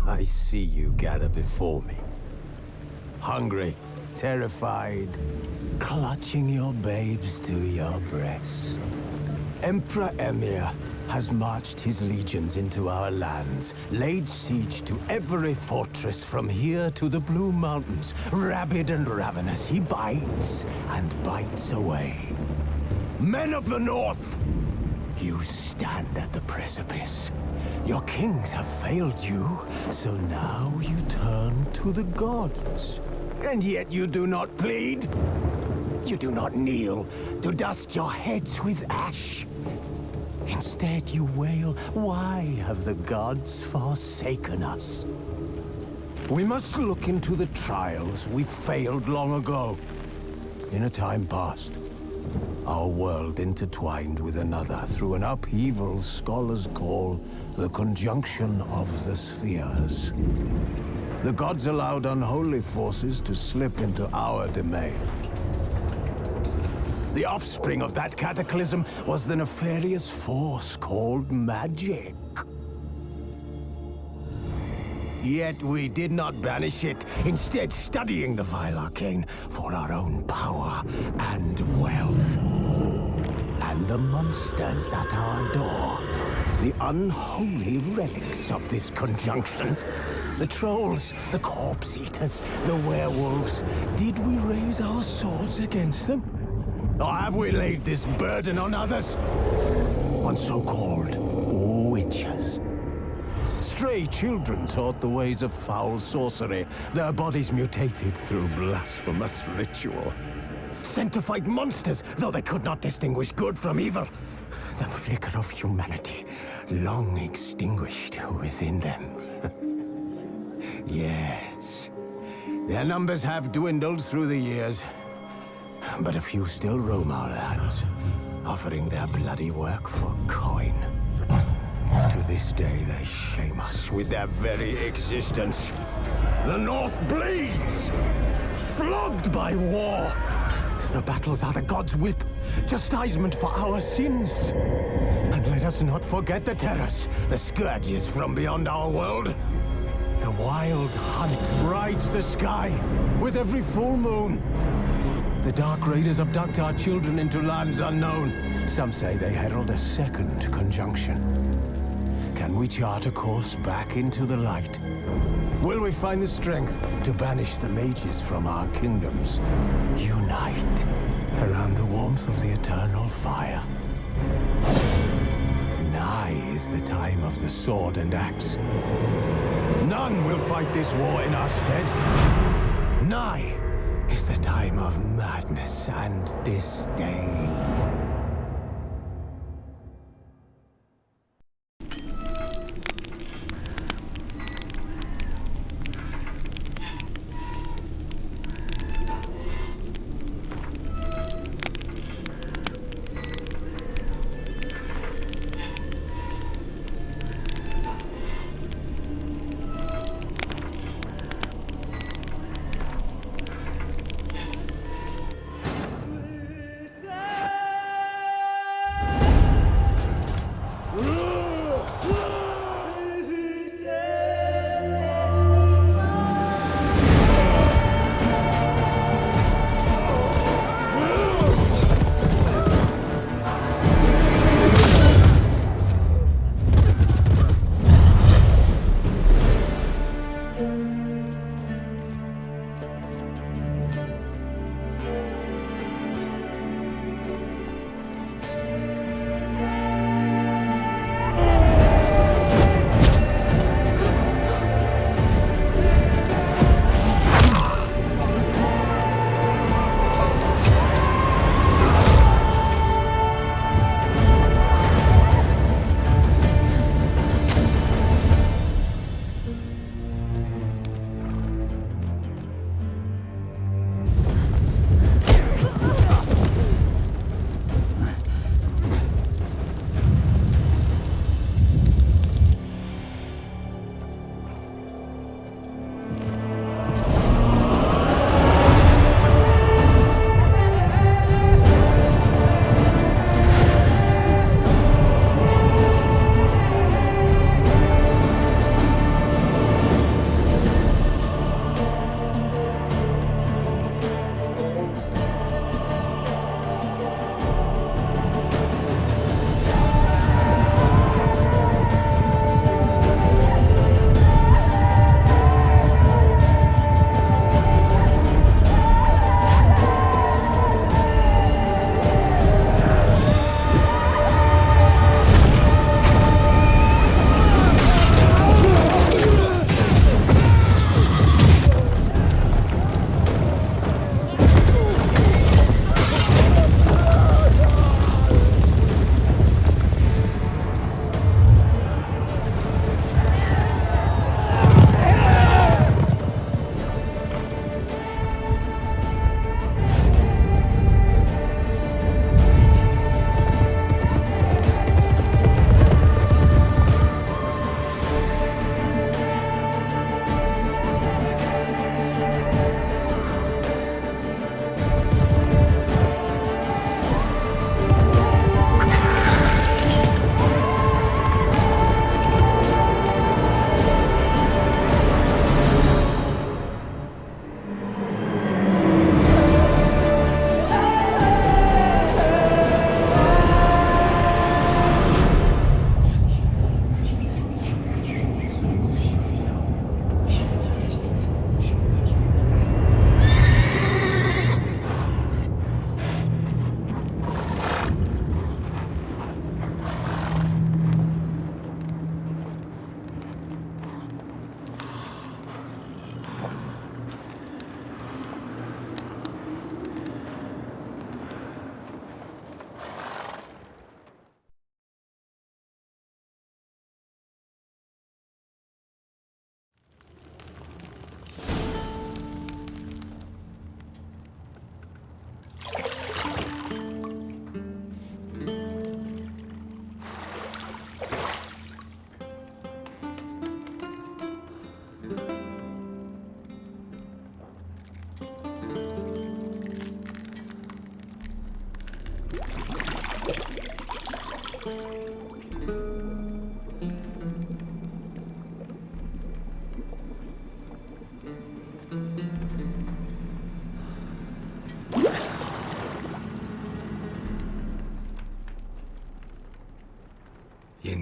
I see you gather before me. Hungry, terrified, clutching your babes to your breast. Emperor Emir has marched his legions into our lands, laid siege to every fortress from here to the Blue Mountains. Rabid and ravenous, he bites and bites away. Men of the North, you stand at the precipice. Your kings have failed you, so now you turn to the gods. And yet you do not plead. You do not kneel to dust your heads with ash. Instead you wail, why have the gods forsaken us? We must look into the trials we failed long ago. In a time past, our world intertwined with another through an upheaval scholars call the conjunction of the spheres. The gods allowed unholy forces to slip into our domain. The offspring of that cataclysm was the nefarious force called magic. Yet we did not banish it, instead studying the vile arcane for our own power and wealth. And the monsters at our door, the unholy relics of this conjunction. The trolls, the corpse-eaters, the werewolves. Did we raise our swords against them? Or have we laid this burden on others? On so-called witches. Stray children taught the ways of foul sorcery, their bodies mutated through blasphemous ritual. Sent to fight monsters, though they could not distinguish good from evil. The flicker of humanity, long extinguished within them. Yes, their numbers have dwindled through the years, but a few still roam our lands, offering their bloody work for coin. To this day, they shame us with their very existence. The North bleeds, flogged by war. The battles are the gods' whip, chastisement for our sins. And let us not forget the terrors, the scourges from beyond our world. The wild hunt rides the sky with every full moon. The Dark Raiders abduct our children into lands unknown. Some say they herald a second conjunction. Can we chart a course back into the light? Will we find the strength to banish the mages from our kingdoms? Unite around the warmth of the eternal fire. Nigh is the time of the sword and axe. None will fight this war in our stead. Nigh is the time of madness and disdain.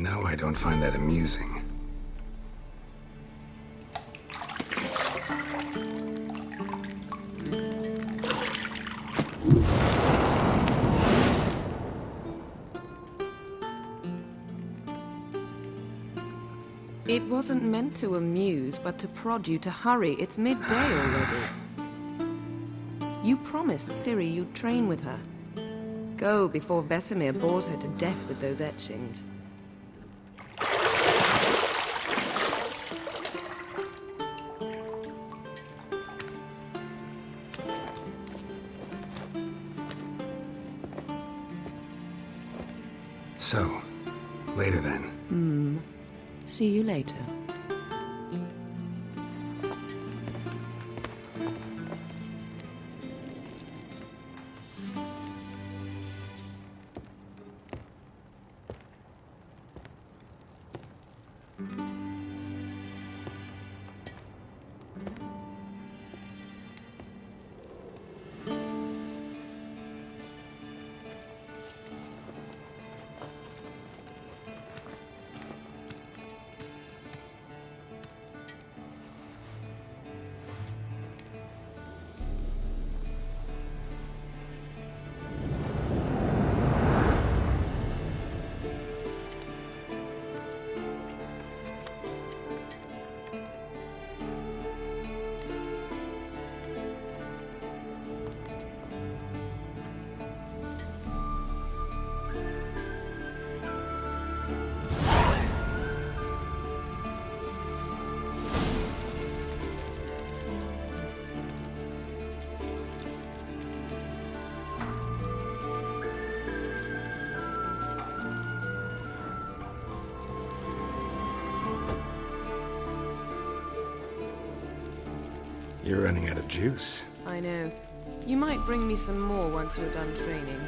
know I don't find that amusing. It wasn't meant to amuse, but to prod you to hurry. It's midday already. You promised Ciri you'd train with her. Go before Vesemir bores her to death with those etchings. So, later then. See you later. You're running out of juice. I know. You might bring me some more once you're done training.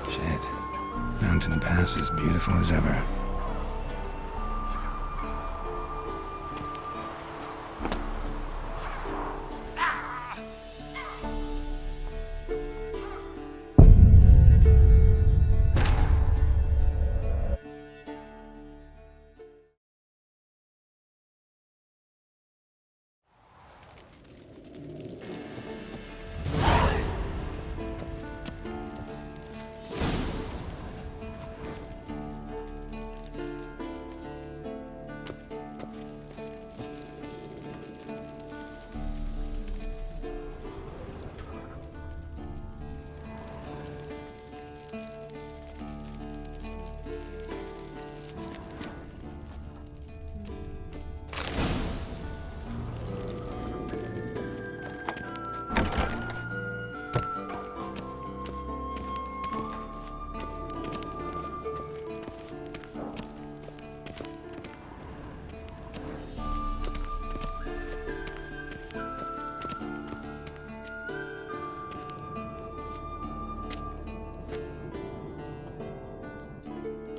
Shit. Mountain Pass is beautiful as ever.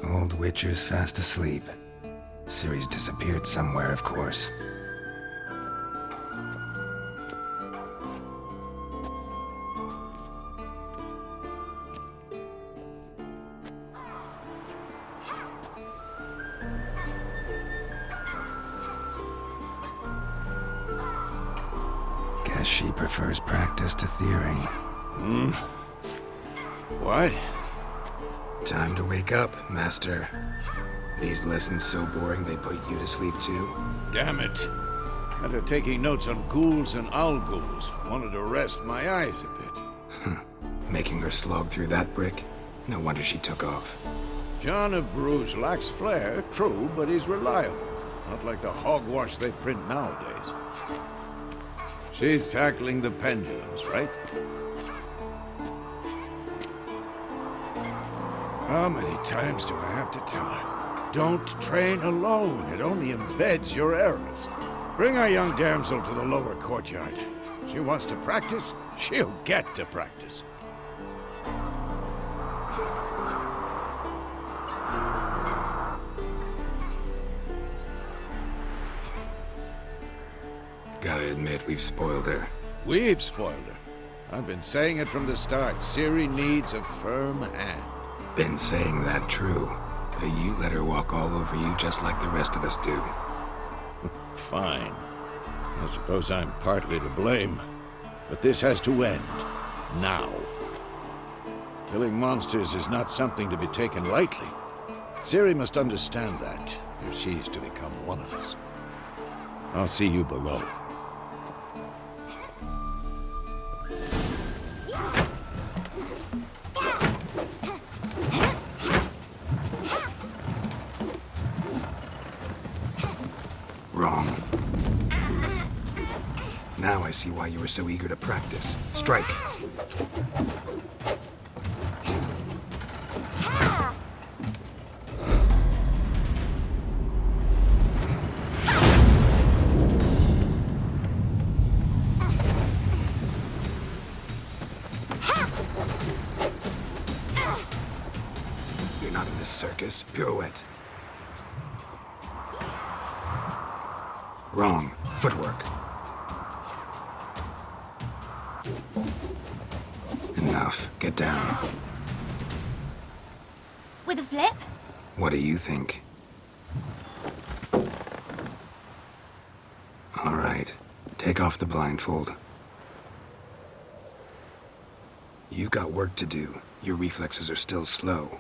Old Witcher's fast asleep. Ciri's disappeared somewhere, of course. Guess she prefers practice to theory. What? Time to wake up, Master. These lessons so boring they put you to sleep too? Damn it. After taking notes on ghouls and owl ghouls, wanted to rest my eyes a bit. Making her slog through that brick? No wonder she took off. John of Bruges lacks flair, true, but he's reliable. Not like the hogwash they print nowadays. She's tackling the pendulums, right? How many times do I have to tell her? Don't train alone. It only embeds your errors. Bring our young damsel to the lower courtyard. She wants to practice, she'll get to practice. Gotta admit, we've spoiled her. We've spoiled her. I've been saying it from the start. Ciri needs a firm hand. Been saying that true. But you let her walk all over you just like the rest of us do. Fine. I suppose I'm partly to blame. But this has to end. Now. Killing monsters is not something to be taken lightly. Ciri must understand that, if she's to become one of us. I'll see you below. Wrong. Now I see why you were so eager to practice. Strike. You're not in this circus. Pirouette. Wrong. Footwork. Enough. Get down. With a flip? What do you think? All right. Take off the blindfold. You've got work to do. Your reflexes are still slow.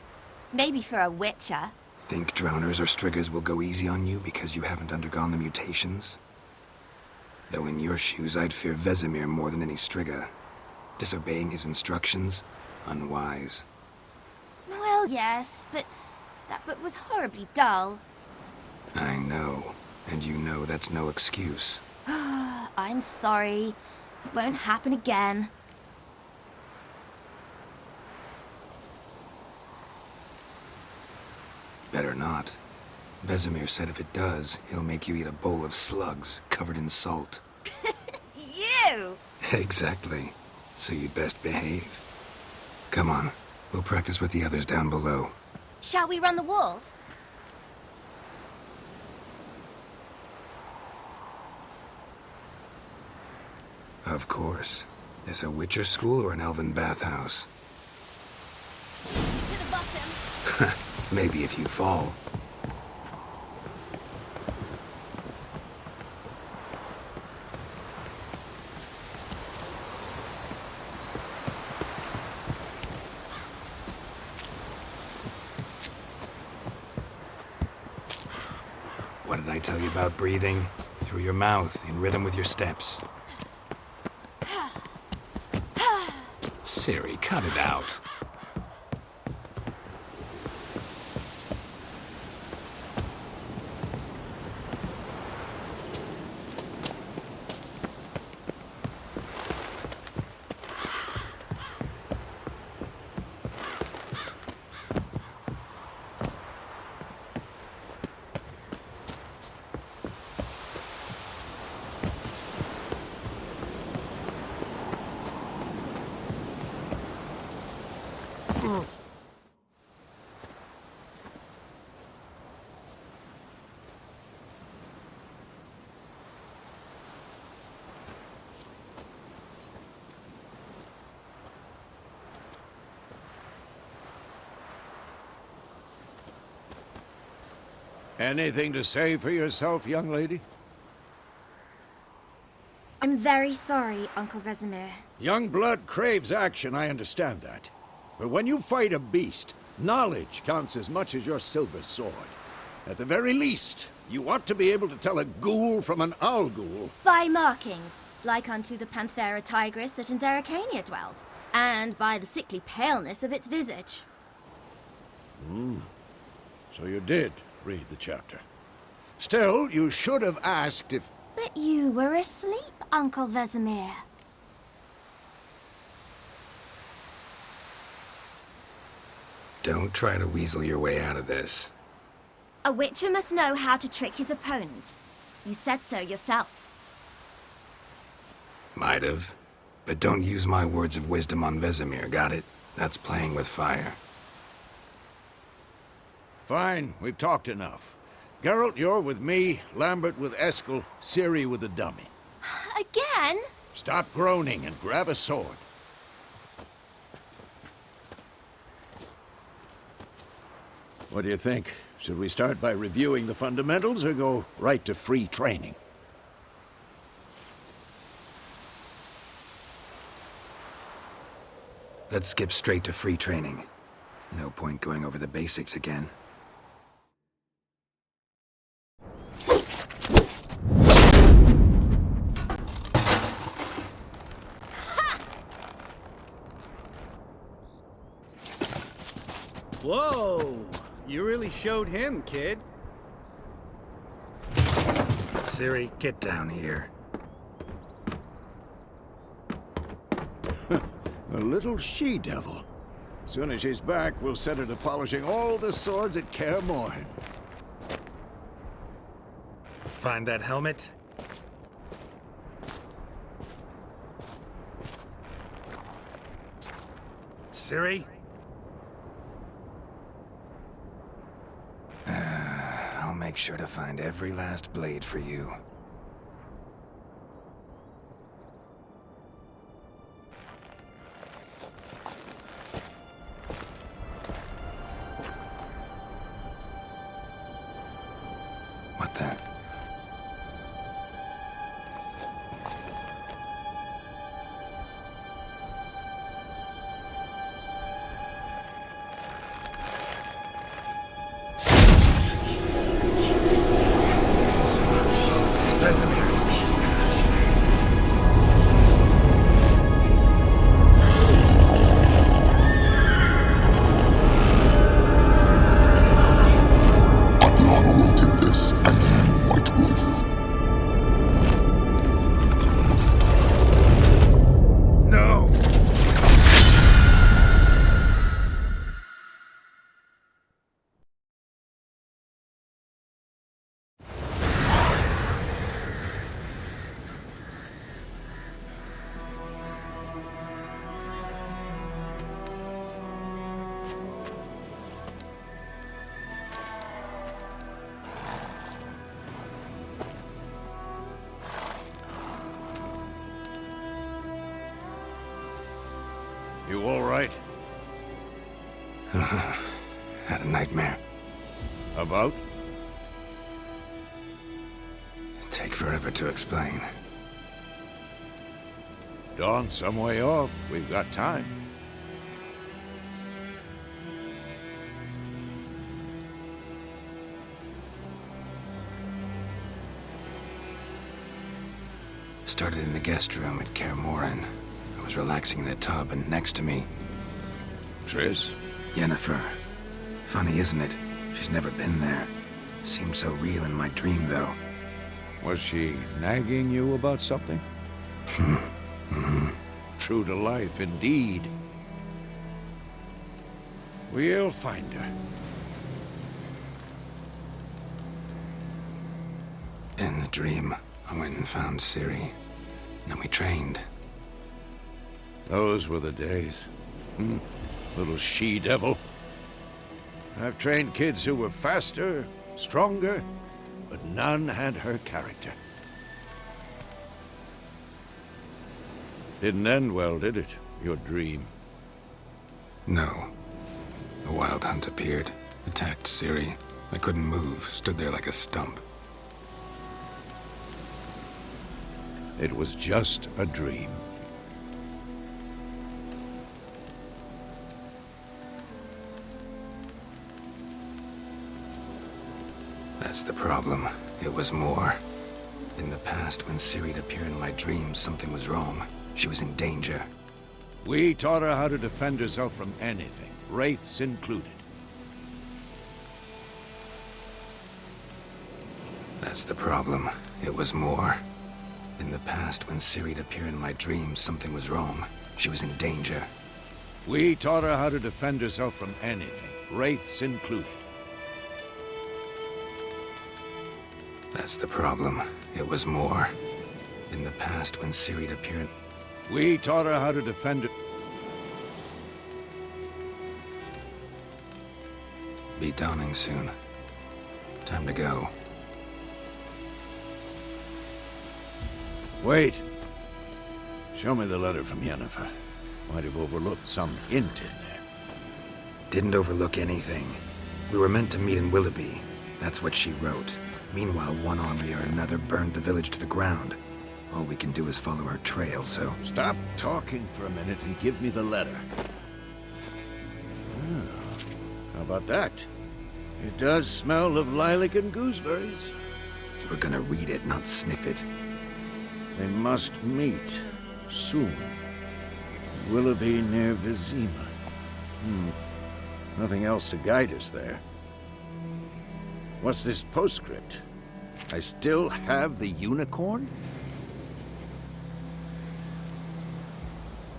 Maybe for a witcher. Think drowners or striggers will go easy on you because you haven't undergone the mutations? Though in your shoes, I'd fear Vesemir more than any strigger. Disobeying his instructions? Unwise. Well, yes, but that book was horribly dull. I know. And you know that's no excuse. I'm sorry. It won't happen again. Better not. Vesemir said if it does, he'll make you eat a bowl of slugs covered in salt. You! Exactly. So you'd best behave. Come on. We'll practice with the others down below. Shall we run the walls? Of course. This a Witcher school or an elven bathhouse? To the bottom. Maybe if you fall. What did I tell you about breathing? Through your mouth, in rhythm with your steps. Ciri, cut it out. Anything to say for yourself, young lady? I'm very sorry, Uncle Vesemir. Young blood craves action, I understand that. But when you fight a beast, knowledge counts as much as your silver sword. At the very least, you ought to be able to tell a ghoul from an owl ghoul. By markings, like unto the Panthera tigris that in Zerrikania dwells, and by the sickly paleness of its visage. So you did read the chapter. Still, you should have asked if... But you were asleep, Uncle Vesemir. Don't try to weasel your way out of this. A witcher must know how to trick his opponent. You said so yourself. Might have. But don't use my words of wisdom on Vesemir, got it? That's playing with fire. Fine, we've talked enough. Geralt, you're with me, Lambert with Eskel, Ciri with the dummy. Again? Stop groaning and grab a sword. What do you think? Should we start by reviewing the fundamentals or go right to free training? Let's skip straight to free training. No point going over the basics again. Whoa! You really showed him, kid. Ciri, get down here. A little she-devil. Soon as she's back, we'll set her to polishing all the swords at Kaer Morhen. Find that helmet? Ciri? I'll make sure to find every last blade for you. What the? Vesemir. I've long awaited this, and you, White Wolf. No! You all right? Had a nightmare. About? Take forever to explain. Dawn's some way off. We've got time. Started in the guest room at Kaer Morhen. I was relaxing in the tub, and next to me, Triss? Yennefer. Funny, isn't it? She's never been there. Seemed so real in my dream, though. Was she nagging you about something? True to life, indeed. We'll find her. In the dream, I went and found Ciri. Then we trained. Those were the days. Little she-devil. I've trained kids who were faster, stronger, but none had her character. Didn't end well, did it? Your dream? No. A wild hunt appeared, attacked Ciri. I couldn't move, stood there like a stump. It was just a dream. That's the problem. It was more. In the past, when Ciri'd appear in my dreams, something was wrong. She was in danger. We taught her how to defend herself from anything, wraiths included. That's the problem. It was more. In the past, when Ciri'd appear in my dreams, something was wrong. She was in danger. We taught her how to defend herself from anything, wraiths included. That's the problem. It was more. In the past, when Ciri'd appear in... We taught her how to defend her. Be dawning soon. Time to go. Wait. Show me the letter from Yennefer. Might have overlooked some hint in there. Didn't overlook anything. We were meant to meet in Willoughby. That's what she wrote. Meanwhile, one army or another burned the village to the ground. All we can do is follow her trail, so... Stop talking for a minute and give me the letter. How about that? It does smell of lilac and gooseberries. You were gonna read it, not sniff it. They must meet soon. Willoughby near Vizima. Nothing else to guide us there. What's this postscript? I still have the unicorn?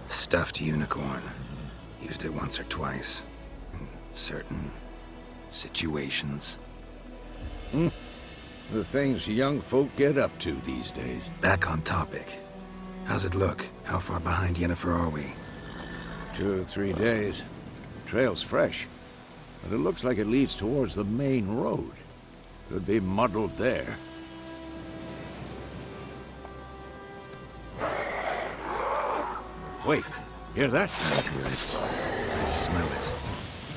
Stuffed unicorn. Used it once or twice. In certain situations. The things young folk get up to these days. Back on topic. How's it look? How far behind Yennefer are we? 2 or 3 days. The trail's fresh, but it looks like it leads towards the main road. Could be muddled there. Wait, hear that? I hear it. I smell it.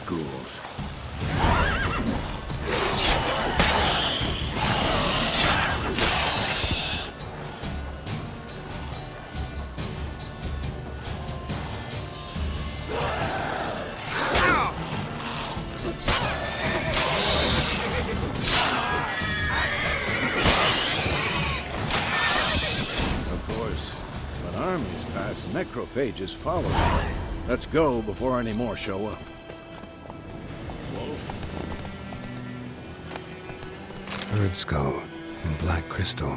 Ghouls. Necrophages follow. Let's go before any more show up. Wolf. Bird skull and black crystal.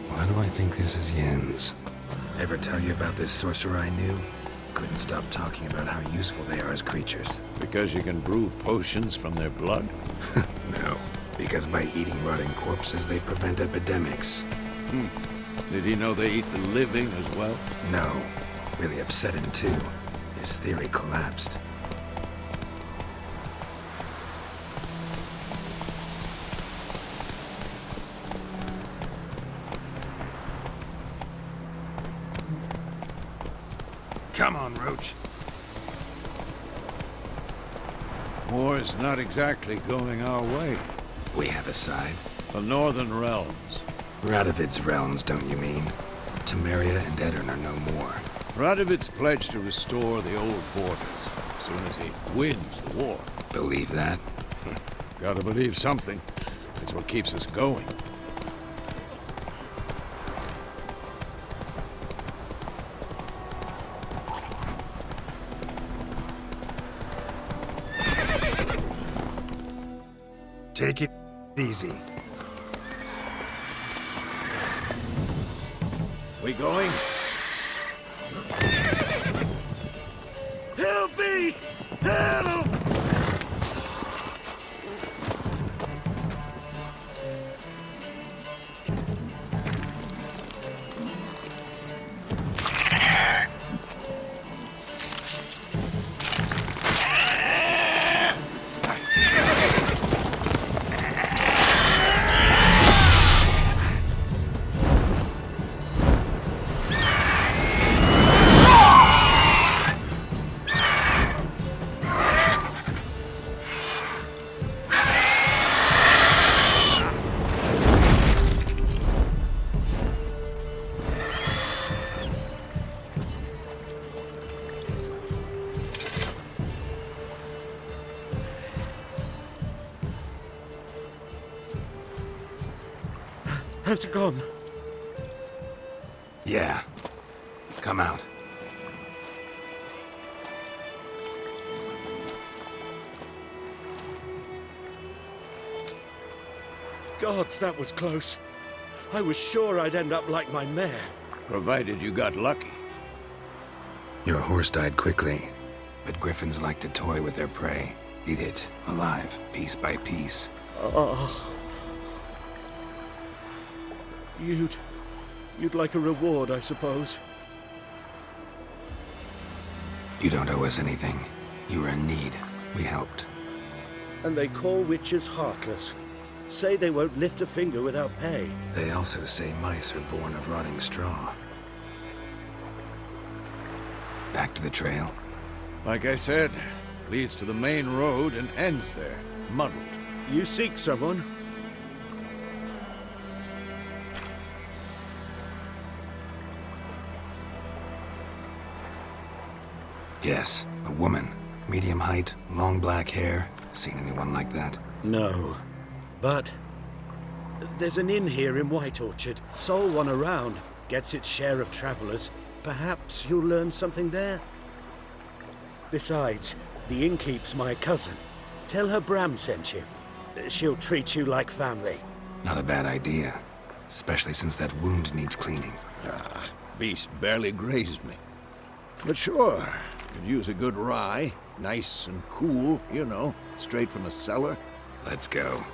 Why do I think this is Yen's? Ever tell you about this sorcerer I knew? Couldn't stop talking about how useful they are as creatures. Because you can brew potions from their blood? No, because by eating rotting corpses, they prevent epidemics. Did he know they eat the living as well? No. Really upset him, too. His theory collapsed. Come on, Roach. War's not exactly going our way. We have a side. The Northern Realms. Radovid's realms, don't you mean? Temeria and Edirn are no more. Radovid's pledged to restore the old borders as soon as he wins the war. Believe that? Gotta believe something. It's what keeps us going. Take it easy. We going? Help me! Help! Has it gone? Yeah. Come out. Gods, that was close. I was sure I'd end up like my mare. Provided you got lucky. Your horse died quickly, but griffins like to toy with their prey. Eat it, alive, piece by piece. Oh. You'd like a reward, I suppose. You don't owe us anything. You were in need. We helped. And they call witches heartless. Say they won't lift a finger without pay. They also say mice are born of rotting straw. Back to the trail. Like I said, leads to the main road and ends there, muddled. You seek someone? Yes, a woman. Medium height, long black hair. Seen anyone like that? No. But there's an inn here in White Orchard. Sole one around. Gets its share of travelers. Perhaps you'll learn something there? Besides, the innkeep's my cousin. Tell her Bram sent you. She'll treat you like family. Not a bad idea. Especially since that wound needs cleaning. Ah, beast barely grazed me. But sure, could use a good rye. Nice and cool, you know, straight from the cellar. Let's go.